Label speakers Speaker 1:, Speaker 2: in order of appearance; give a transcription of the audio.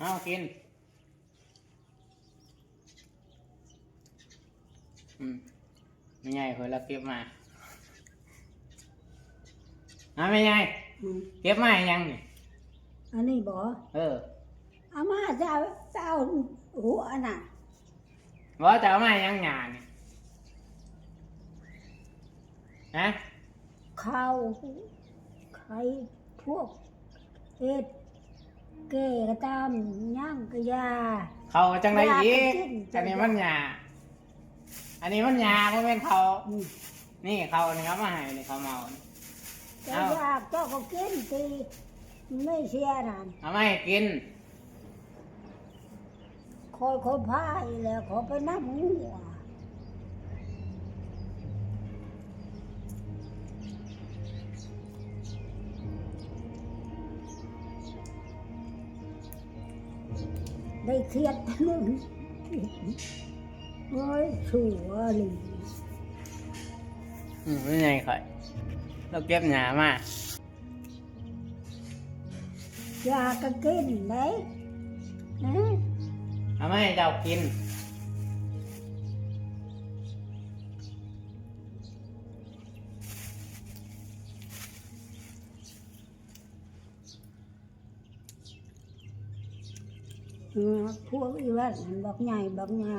Speaker 1: เอากินไม่ใหญ่เคยเราเก็บมาไม่ใหญ่เก็บมายังนี่
Speaker 2: อันนี้บ่เอามาจะเอาหัวน่ะ
Speaker 1: ว่าจะเอามายังหยานี่ฮะ
Speaker 2: ข้าวไข่พวกเอ็ดเกะกระตามย่างกระยา
Speaker 1: เขาจังไรอีกอันนี้มันหยาอันนี้มันหยาเพราะเป็นเขานี่เขานี่ครับมาให้นี่เขาเมา
Speaker 2: จะอยากเจ้าก็กินตีไม่เสียนั่น
Speaker 1: เอาไม่กิน
Speaker 2: คอยพายแล้วขอไปน้ำหัวได้เครียดนึงโอ้ยชัวเลย
Speaker 1: ไม่ไงค่อยเราเก็บหยามา
Speaker 2: อยากก็กินเลย
Speaker 1: เอาไม่ให้เจ้ากิน
Speaker 2: พวกอีวัดบักใหญ่บักใหญ่